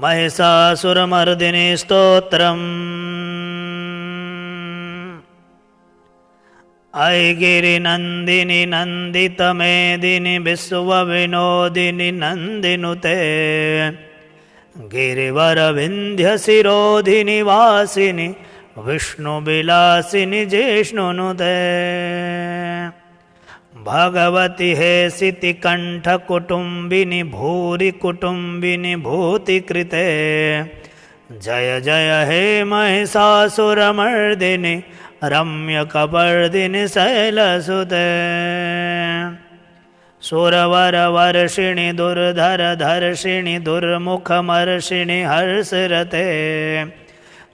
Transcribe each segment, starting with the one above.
महिषासुरमर्दिनी स्तोत्रम्। ऐगिरिनन्दिनि नन्दितमेदिनि विश्वविनोदिनि नन्दिनुते गिरिवरविन्ध्यशिरोधिनि वासिनि विष्णुविलासिनि जिष्णुनुते भगवति हेसिति कण्ठकुटुम्बिनि भूरि कुटुम्बिनि भूतिकृते जय जय हे महिषासुरमर्दिनि रम्यकपर्दिनि शैलसुते सुरवरवर्षिणि दुर्धरधर्षिणि दुर्मुखमर्षिणि हर्षरते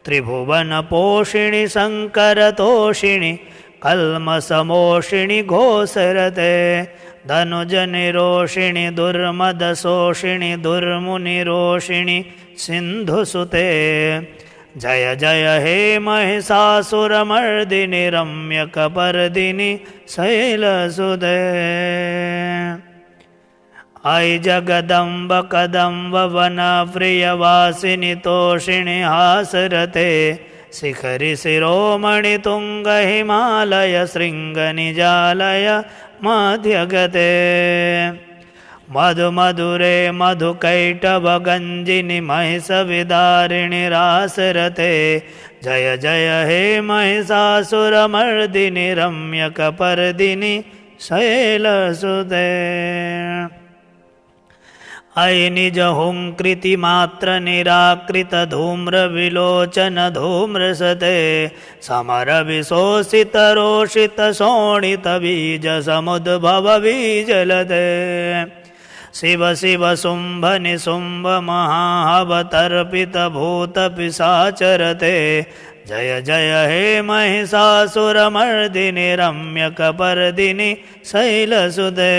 त्रिभुवनपोषिणि शङ्करतोषिणि कल्मषमोषिणि घोषरते धनुजनिरोषिणि दुर्मदशोषिणि दुर्मुनिरोषिणि सिन्धुसुते जय जय हे महिषासुरमर्दिनि रम्यकपर्दिनि शैलसुते ऐ जगदम्ब कदम्ब वनप्रियवासिनि तोषिणि हासरते शिखरि शिरोमणि तुङ्ग हिमालय शृङ्गनिजालय मध्यगते मधुमधुरे मधुकैटभगञ्जिनि महिषविदारिणि रासरते जय जय हे महिषासुरमर्दिनि रम्यकपर्दिनि शैलसुते ऐ निजहुङ्कृतिमात्रनिराकृत धूम्रविलोचन धूम्रसते समरविशोषितरोषित शोणितबीजसमुद्भवबीजलते शिव शिव शुम्भ निशुम्भ महावतर्पितभूतपिशाचरते जय जय हे महिषासुरमर्दिनि रम्यकपर्दिनि शैलसुते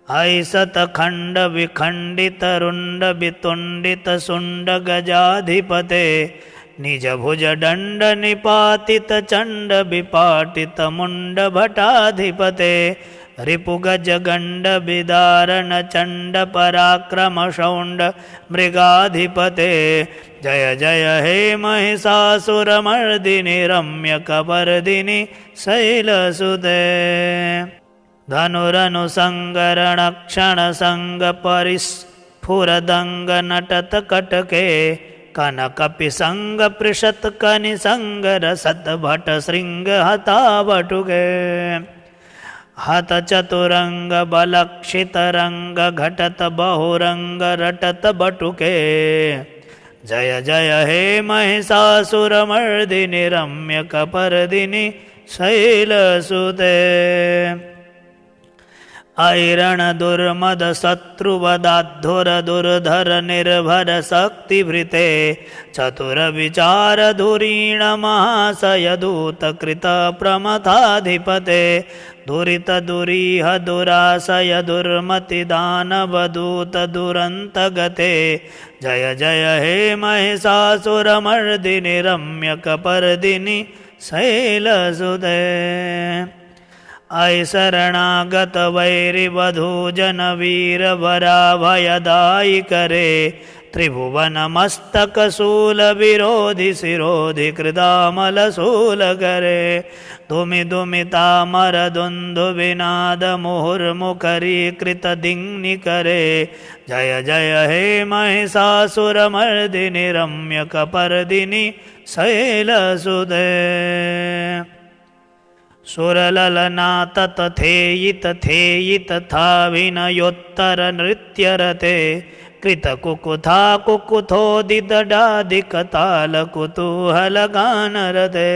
ऐ शतखण्डविखण्डितरुण्डवितुण्डितशुण्डगजाधिपते निजभुजदण्डनिपातितचण्डविपाटितमुण्डभटाधिपते रिपुगजगण्डविदारणचण्डपराक्रमशौण्ड मृगाधिपते जय जय हे महिषासुरमर्दिनि रम्यकपर्दिनि शैलसुते धनुरनुसङ्गरणक्षणसङ्गपरिस्फुरदङ्गनटतकटके कनकपिसङ्गपृषत्कनिसङ्गरसद्भटशृङ्गहतावटुके हतचतुरङ्गबलक्षितरङ्गघटत बहुरङ्गरटत बटुके जय जय हे महिषासुरमर्दिनि रम्यकपर्दिनि शैलसुते ऐरण दुर्मद शत्रुवदाद्धुर दुर्धर निर्भर शक्तिभृते चतुर विचार धुरीण महाशय दूतकृत प्रमथाधिपते दुरित दुरीह दुराशय दुर्मति दानवदूत दुरन्तगते जय जय हे महिषासुरमर्दिनि रम्यकपर्दिनि शैलसुते ऐ शरणागत वैरिवधूजन वीरवराभयदायिकरे त्रिभुवनमस्तकशूलविरोधि शिरोधि कृदामलशूलकरे धुमि धुमितामरदुन्दुविनाद मुहुर्मुखरीकृतदिङ्निकरे जय जय हे महिषासुरमर्दिनि रम्यकपर्दिनि शैलसुते सुरललना तथेयित थेयित थाविनयोत्तर नृत्यरते कृतकुकुथा कुकुथोदितडादिकतालकुतूहलगानरते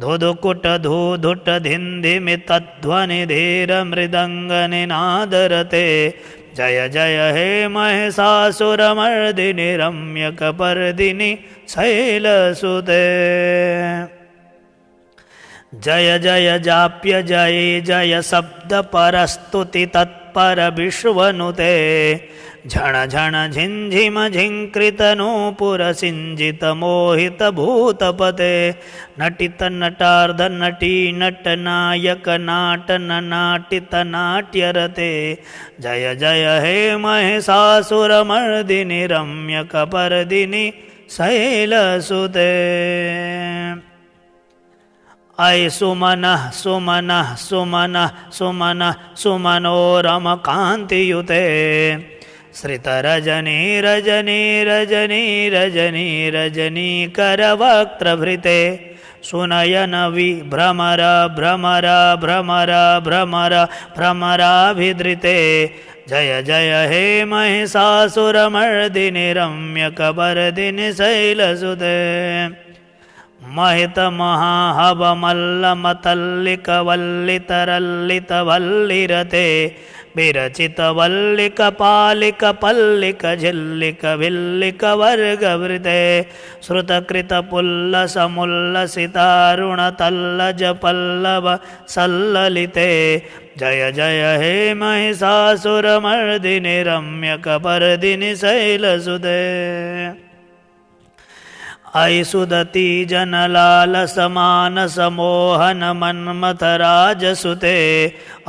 धुधुकुट धूधुट धिन्धिमि तध्वनिधीरमृदङ्गनिनादरते जय जय हे महिषासुरमर्दिनि रम्यकपर्दिनि शैलसुते जय जय जाप्य जय जय शब्द परस्तुति तत्पर विश्वनुते झण झण झिञ्झिम झिङ्कृतनूपुरसिञ्जितमोहितभूतपते नटितनटार्ध नटी नटनायक नाटननाटितनाट्यरते जय जय हे महिषासुरमर्दिनि रम्यकपर्दिनि शैलसुते ऐ सुमनः सुमनः सुमनः सुमनः सुमनोरमकान्तियुते श्रितरजनी रजनी रजनी रजनी रजनीकरवक्त्रभृते सुनयन विभ्रमर भ्रमर भ्रमर भ्रमर भ्रमराभिधृते जय जय हे महिषासुरमर्दिनि रम्यकपर्दिनि शैलसुते महितमहाहवमल्लमतल्लिकवल्लितरल्लितवल्लिरते विरचितवल्लिकपालिकपल्लिकझिल्लिकविल्लिकवर्गवृते श्रुतकृतपुल्लसमुल्लसितारुणतल्लजपल्लव सल्ललिते जय जय हे महिषासुरमर्दिनि रम्यकपर्दिनि शैलसुते ऐ सुदती जनलालसमानसमोहन मन्मथराजसुते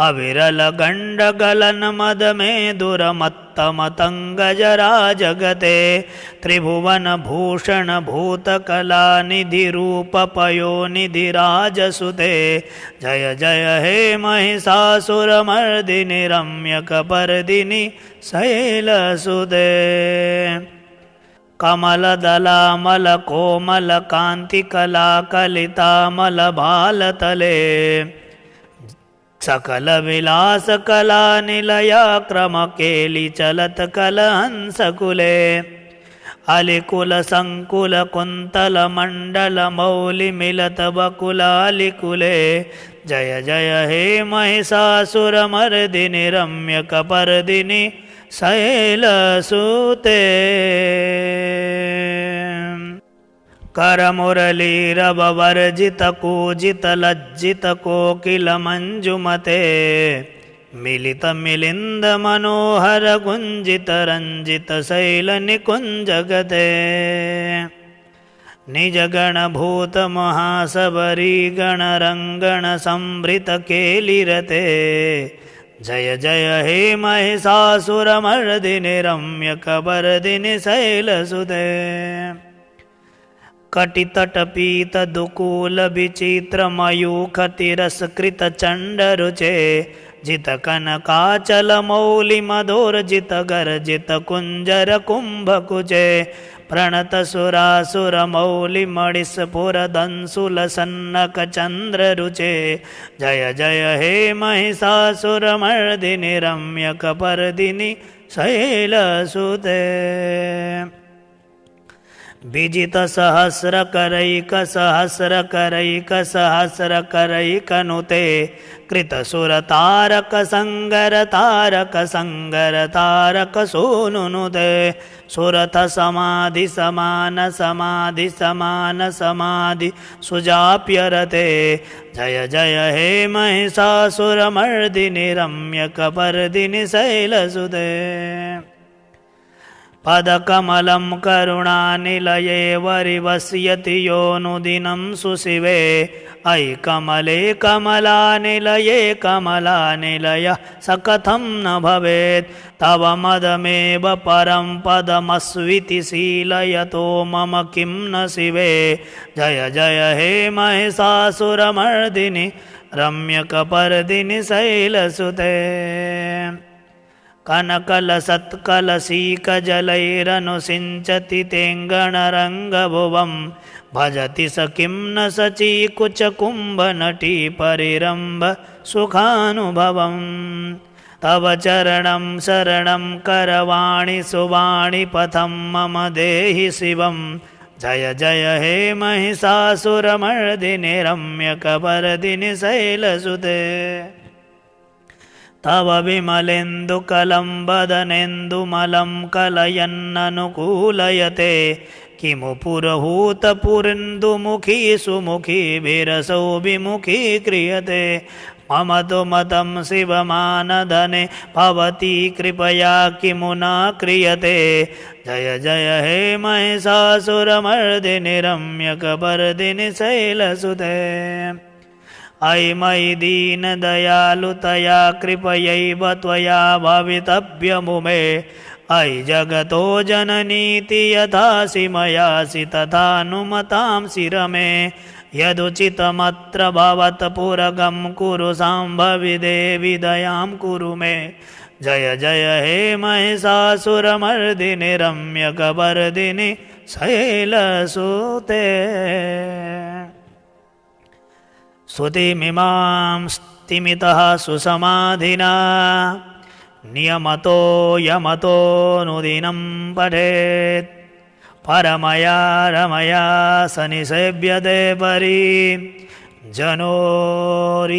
अविरलगण्डगलन्मदमेदुरमत्तमतङ्गजराजगते त्रिभुवनभूषणभूतकलानिधिरूपपयोनिधिराजसुते जय जय हे महिषासुरमर्दिनि रम्यकपर्दिनि शैलसुते कमलदलामलकोमलकान्तिकलाकलितामलभालतले सकलविलासकलानिलया क्रमकेलिचलत्कलहंसकुले अलिकुलसङ्कुलकुन्तलमण्डलमौलिमिलतबकुलालिकुले जय जय हे महिषासुरमर्दिनि रम्यकपर्दिनि शैलसुते करमुरलीरववर्जितकूजितलज्जितकोकिलमञ्जुमते मिलितमिलिन्दमनोहरगुञ्जितरञ्जितशैलनिकुञ्जगते निजगणभूतमहासबरीगणरङ्गणसंभृतकेलिरते जय जय हे महिषासुरमर्दिनि रम्यकपर्दिनि शैलसुते कटितटपीतदुकूलविचित्रमयूखतिरस्कृतचण्डरुचे जितकनकाचलमौलिमधोर्जितगर्जितकुञ्जरकुम्भकुचे प्रणतसुरासुरमौलिमणिस्फुरदंसुलसन्नकचन्द्ररुचे जय जय हे महिषासुरमर्दिनि रम्यकपर्दिनि शैलसुते विजितसहस्रकरैकसहस्रकरैकसहस्रकरैकनुते कृतसुरतारकसङ्गरतारकसङ्गरतारकसूनुनुते सुरथसमाधिसमानसमाधिसमानसमाधि सुजाप्यरते जय जय हे महिषासुरमर्दिनि रम्यकपर्दिनि शैलसुते पदकमलं करुणानिलये वरिवस्यति योऽनुदिनं सुशिवे अयि कमले कमलानिलये कमलानिलयः स कथं न भवेत् तव मदमेव परं पदमस्विति शीलयतो मम किं न शिवे जय जय हे महिषासुरमर्दिनि रम्यकपर्दिनि शैलसुते कनकलसत्कलशीकजलैरनुसिञ्चति तेङ्गणरङ्गभुवं भजति स किं न शचीकुचकुम्भनटी परिरम्भ सुखानुभवं तव चरणं शरणं करवाणि सुवाणि पथं मम देहि शिवं जय जय हे महिषासुरमर्दिनि रम्यकपर्दिनि शैलसुते तव विमलेन्दुकलं वदनेन्दुमलं कलयन्ननुकूलयते किमु पुरहूतपुरेन्दुमुखी सुमुखी विरसौ विमुखी क्रियते मम तु मतं शिवमानधने भवती कृपया किमु न क्रियते जय जय हे महिषासुरमर्दिनि रम्यकपर्दिनि शैलसुते अयि मयि दीनदयालुतया कृपयैव त्वया भवितव्यमुमे अयि जगतो जननीति यथासि मयासि तथानुमतां शिरमे यदुचितमत्र भवत्पुरगं कुरु शाम्भवि देवि दयां कुरु मे जय जय हे महिषासुरमर्दिनि रम्यकपर्दिनि शैलसुते श्रुतिमिमां स्तिमितः सुसमाधिना नियमतो यमतो नुदिनं पठेत् परमया रमया सनिसेव्यते परि जनोरिजनोऽपि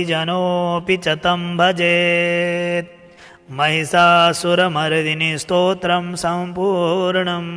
च तं भजेत् महिषासुरमर्दिनि स्तोत्रं सम्पूर्णम्।